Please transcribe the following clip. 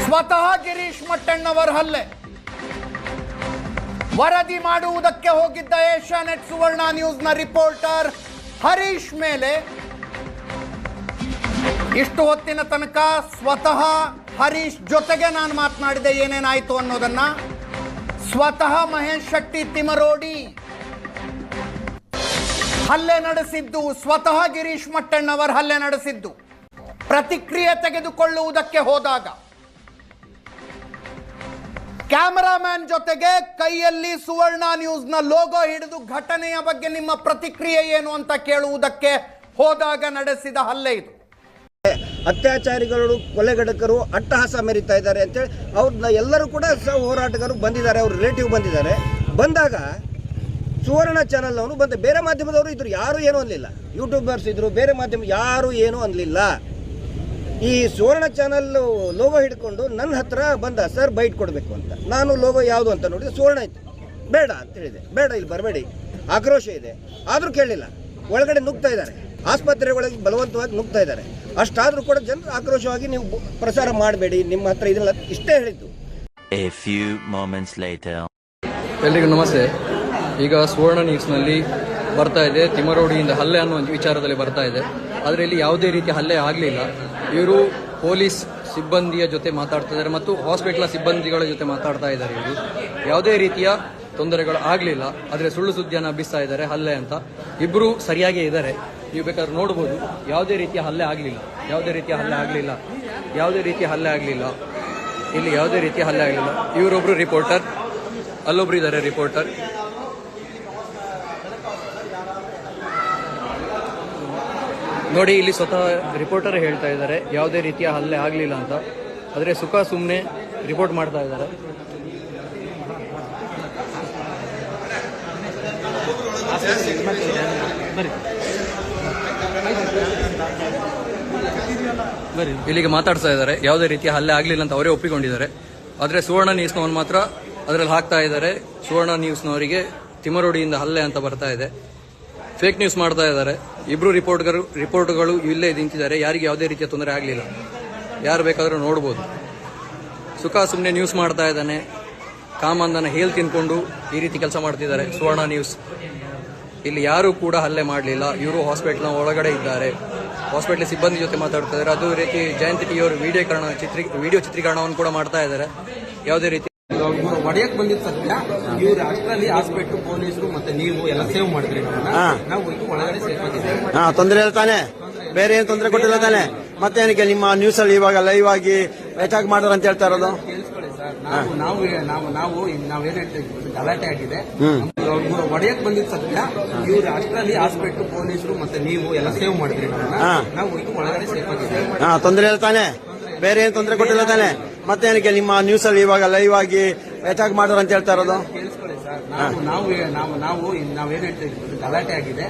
ಸ್ವತಃ ಗಿರೀಶ್ ಮಟ್ಟಣ್ಣವರ ಹಲ್ಲೆ ವರದಿ ಮಾಡುವುದಕ್ಕೆ ಹೋಗಿದ್ದ ಏಷ್ಯಾನೆಟ್ ಸುವರ್ಣ ನ್ಯೂಸ್ನ ರಿಪೋರ್ಟರ್ ಹರೀಶ್ ಮೇಲೆ ಇಷ್ಟು ಹೊತ್ತಿನ ತನಕ ಸ್ವತಃ ಹರೀಶ್ ಜೊತೆಗೆ ನಾನು ಮಾತನಾಡಿದೆ ಏನೇನಾಯಿತು ಅನ್ನೋದನ್ನ ಸ್ವತಃ ಮಹೇಶ್ ಶೆಟ್ಟಿ ತಿಮರೋಡಿ ಹಲ್ಲೆ ನಡೆಸಿದ್ದು ಸ್ವತಃ ಗಿರೀಶ್ ಮಟ್ಟಣ್ಣವರ ಹಲ್ಲೆ ನಡೆಸಿದ್ದು ಪ್ರತಿಕ್ರಿಯೆ ತೆಗೆದುಕೊಳ್ಳುವುದಕ್ಕೆ ಹೋದಾಗ ಕ್ಯಾಮರಾಮ್ಯಾನ್ ಜೊತೆಗೆ ಕೈಯಲ್ಲಿ ಸುವರ್ಣ ನ್ಯೂಸ್ನ ಲೋಗೋ ಹಿಡಿದು ಘಟನೆಯ ಬಗ್ಗೆ ನಿಮ್ಮ ಪ್ರತಿಕ್ರಿಯೆ ಏನು ಅಂತ ಕೇಳುವುದಕ್ಕೆ ಹೋದಾಗ ನಡೆಸಿದ ಹಲ್ಲೆ ಇದು. ಅತ್ಯಾಚಾರಿಗಳು ಕೊಲೆಗಡಕರು ಅಟ್ಟಹಾಸ ಮೆರೀತಾ ಇದ್ದಾರೆ ಅಂತೇಳಿ ಅವ್ರನ್ನ ಎಲ್ಲರೂ ಕೂಡ ಹೋರಾಟಗಾರರು ಬಂದಿದ್ದಾರೆ, ಅವ್ರ ರಿಲೇಟಿವ್ ಬಂದಿದ್ದಾರೆ. ಬಂದಾಗ ಸುವರ್ಣ ಚಾನಲ್ ಅವರು ಬಂದ, ಬೇರೆ ಮಾಧ್ಯಮದವರು ಇದ್ರು, ಯಾರು ಏನೂ ಅನ್ನಲಿಲ್ಲ. ಯೂಟ್ಯೂಬರ್ಸ್ ಇದ್ರು, ಬೇರೆ ಮಾಧ್ಯಮ ಯಾರು ಏನೂ ಅನ್ನಲಿಲ್ಲ. ಈ ಸುವರ್ಣ ಚಾನಲ್ ಲೋಗೋ ಹಿಡ್ಕೊಂಡು ನನ್ನ ಹತ್ರ ಬಂದ, ಸರ್ ಬೈಟ್ ಕೊಡಬೇಕು ಅಂತ. ನಾನು ಲೋಗೋ ಯಾವುದು ಅಂತ ನೋಡಿದೆ, ಸುವರ್ಣ ಇತ್ತು. ಬೇಡ ಅಂತ ಹೇಳಿದೆ, ಬೇಡ ಇಲ್ಲಿ ಬರಬೇಡಿ, ಆಕ್ರೋಶ ಇದೆ. ಆದರೂ ಕೇಳಲಿಲ್ಲ, ಒಳಗಡೆ ನುಗ್ತಾ ಇದ್ದಾರೆ, ಆಸ್ಪತ್ರೆಗಳಿಗೆ ಬಲವಂತವಾಗಿ ನುಗ್ತಾ ಇದ್ದಾರೆ. ಅಷ್ಟಾದರೂ ಕೂಡ ಜನರು ಆಕ್ರೋಶವಾಗಿ ನೀವು ಪ್ರಸಾರ ಮಾಡಬೇಡಿ, ನಿಮ್ಮ ಹತ್ರ ಇದೆಲ್ಲ ಇಷ್ಟೇ ಹೇಳಿದ್ದು. ಎಲ್ರಿಗೂ ನಮಸ್ತೆ. ಈಗ ಸುವರ್ಣ ನ್ಯೂಸ್ನಲ್ಲಿ ಬರ್ತಾ ಇದೆ ತಿಮರೋಡಿಯಿಂದ ಹಲ್ಲೆ ಅನ್ನೋ ವಿಚಾರದಲ್ಲಿ ಬರ್ತಾ ಇದೆ. ಆದರೆ ಇಲ್ಲಿ ಯಾವುದೇ ರೀತಿಯ ಹಲ್ಲೆ ಆಗಲಿಲ್ಲ. ಇವರು ಪೊಲೀಸ್ ಸಿಬ್ಬಂದಿಯ ಜೊತೆ ಮಾತಾಡ್ತಾ ಇದ್ದಾರೆ ಮತ್ತು ಹಾಸ್ಪಿಟಲ್ ಸಿಬ್ಬಂದಿಗಳ ಜೊತೆ ಮಾತಾಡ್ತಾ ಇದ್ದಾರೆ. ಇವರು ಯಾವುದೇ ರೀತಿಯ ತೊಂದರೆಗಳು ಆಗಲಿಲ್ಲ. ಆದರೆ ಸುಳ್ಳು ಸುದ್ದಿಯನ್ನು ಹಬ್ಬಿಸ್ತಾ ಇದ್ದಾರೆ ಹಲ್ಲೆ ಅಂತ. ಇಬ್ಬರು ಸರಿಯಾಗೇ ಇದ್ದಾರೆ, ನೀವು ಬೇಕಾದ್ರೆ ನೋಡ್ಬೋದು. ಯಾವುದೇ ರೀತಿಯ ಹಲ್ಲೆ ಆಗಲಿಲ್ಲ, ಯಾವುದೇ ರೀತಿಯ ಹಲ್ಲೆ ಆಗಲಿಲ್ಲ, ಯಾವುದೇ ರೀತಿಯ ಹಲ್ಲೆ ಆಗಲಿಲ್ಲ. ಇಲ್ಲಿ ಯಾವುದೇ ರೀತಿಯ ಹಲ್ಲೆ ಆಗಲಿಲ್ಲ. ಇವರೊಬ್ಬರು ರಿಪೋರ್ಟರ್, ಅಲ್ಲೊಬ್ರು ಇದ್ದಾರೆ ರಿಪೋರ್ಟರ್. ನೋಡಿ, ಇಲ್ಲಿ ಸ್ವತಃ ರಿಪೋರ್ಟರ್ ಹೇಳ್ತಾ ಇದ್ದಾರೆ ಯಾವುದೇ ರೀತಿಯ ಹಲ್ಲೆ ಆಗಲಿಲ್ಲ ಅಂತ. ಆದರೆ ಸುಮ್ಮನೆ ರಿಪೋರ್ಟ್ ಮಾಡ್ತಾ ಇದ್ದಾರೆ. ಇಲ್ಲಿಗೆ ಮಾತಾಡ್ತಾ ಇದ್ದಾರೆ, ಯಾವುದೇ ರೀತಿಯ ಹಲ್ಲೆ ಆಗಲಿಲ್ಲ ಅಂತ ಅವರೇ ಒಪ್ಪಿಕೊಂಡಿದ್ದಾರೆ. ಆದರೆ ಸುವರ್ಣ ನ್ಯೂಸ್ನವನು ಮಾತ್ರ ಅದರಲ್ಲಿ ಹಾಕ್ತಾ ಇದ್ದಾರೆ, ಸುವರ್ಣ ನ್ಯೂಸ್ನವರಿಗೆ ತಿಮರೋಡಿಯಿಂದ ಹಲ್ಲೆ ಅಂತ ಬರ್ತಾ ಇದೆ. ಫೇಕ್ ನ್ಯೂಸ್ ಮಾಡ್ತಾ ಇದ್ದಾರೆ. ಇಬ್ರು ರಿಪೋರ್ಟ್ಗಳು ಇಲ್ಲೇ ನಿಂತಿದ್ದಾರೆ. ಯಾರಿಗೆ ಯಾವುದೇ ರೀತಿಯ ತೊಂದರೆ ಆಗಲಿಲ್ಲ, ಯಾರು ಬೇಕಾದರೂ ನೋಡ್ಬೋದು. ಸುಮ್ಮನೆ ನ್ಯೂಸ್ ಮಾಡ್ತಾ ಇದ್ದಾನೆ, ಕಾಮಂದನ ಹೇಲ್ ತಿನ್ಕೊಂಡು ಈ ರೀತಿ ಕೆಲಸ ಮಾಡ್ತಿದ್ದಾರೆ ಸುವರ್ಣ ನ್ಯೂಸ್. ಇಲ್ಲಿ ಯಾರು ಕೂಡ ಹಲ್ಲೆ ಮಾಡಲಿಲ್ಲ. ಇವರು ಹಾಸ್ಪಿಟಲ್ನ ಒಳಗಡೆ ಇದ್ದಾರೆ, ಹಾಸ್ಪಿಟಲ್ ಸಿಬ್ಬಂದಿ ಜೊತೆ ಮಾತಾಡ್ತಾ ಇದ್ದಾರೆ. ಅದೇ ರೀತಿ ಜಯಂತ್ ಟಿ ಅವರು ವಿಡಿಯೋ ಚಿತ್ರೀಕರಣವನ್ನು ಕೂಡ ಮಾಡ್ತಾ ಇದ್ದಾರೆ. ಯಾವುದೇ ರೀತಿ ಒಡೆಯಕ್ ಬಂದಿದ್ದ ಸತ್ಯ, ಇವ್ರು ಅಷ್ಟರಲ್ಲಿ ಹಾಸ್ಪಿಟಲ್ ಪೊಲೀಸರು ಮತ್ತೆ ನೀವು ಎಲ್ಲ ಸೇವ್ ಮಾಡಿದ್ರಿ. ನಾವು ಒಳಗಡೆ ಸೇಫ್ ಆಗಿದ್ದೀವಿ, ತೊಂದರೆ ಇಲ್ಲ ತಾನೆ, ಬೇರೆ ಏನು ತೊಂದರೆ ಕೊಟ್ಟಿಲ್ಲ ತಾನೆ. ಮತ್ತೇನಕ್ಕೆ ನಿಮ್ಮ ನ್ಯೂಸ್ ಅಲ್ಲಿ ಇವಾಗ ಲೈವ್ ಆಗಿ ಅಟ್ಯಾಕ್ ಮಾಡೋರು ಅಂತ ಹೇಳ್ತಾ ಇರೋದು? ಕೇಳಿಸ್ಕೊಳ್ಳಿ ಸರ್, ನಾವೇನ್ ಹೇಳ್ತೀವಿ, ಗಲಾಟೆ ಆಗಿದೆ. ಒಡೆಯಕ್ ಬಂದಿದ್ದ ಸತ್ಯ, ಇವ್ರು ಅಷ್ಟರಲ್ಲಿ ಹಾಸ್ಪಿಟಲ್ ಪೊಲೀಸರು ಮತ್ತೆ ನೀವು ಎಲ್ಲ ಸೇವ್ ಮಾಡಿದ್ರಿ. ನಾವು ಒಳಗಡೆ ಸೇಫ್ ಆಗಿದ್ದೀವಿ, ತೊಂದರೆ ಇಲ್ಲ ತಾನೆ, ಬೇರೆ ಏನು ತೊಂದರೆ ಕೊಟ್ಟಿಲ್ಲ ತಾನೆ. ಮತ್ತೇನಕ್ಕೆ ನಿಮ್ಮ ನ್ಯೂಸ್ ಅಲ್ಲಿ ಇವಾಗ ಲೈವ್ ಆಗಿ ಅಟ್ಯಾಕ್ ಮಾಡೋರು ಅಂತ ಹೇಳ್ತಾ ಇರೋದು? ಕೇಳಿಸ್ಕೊಳ್ಳಿ ಸರ್, ನಾವೇನ್ ಹೇಳ್ತೀವಿ, ಗಲಾಟೆ ಆಗಿದೆ.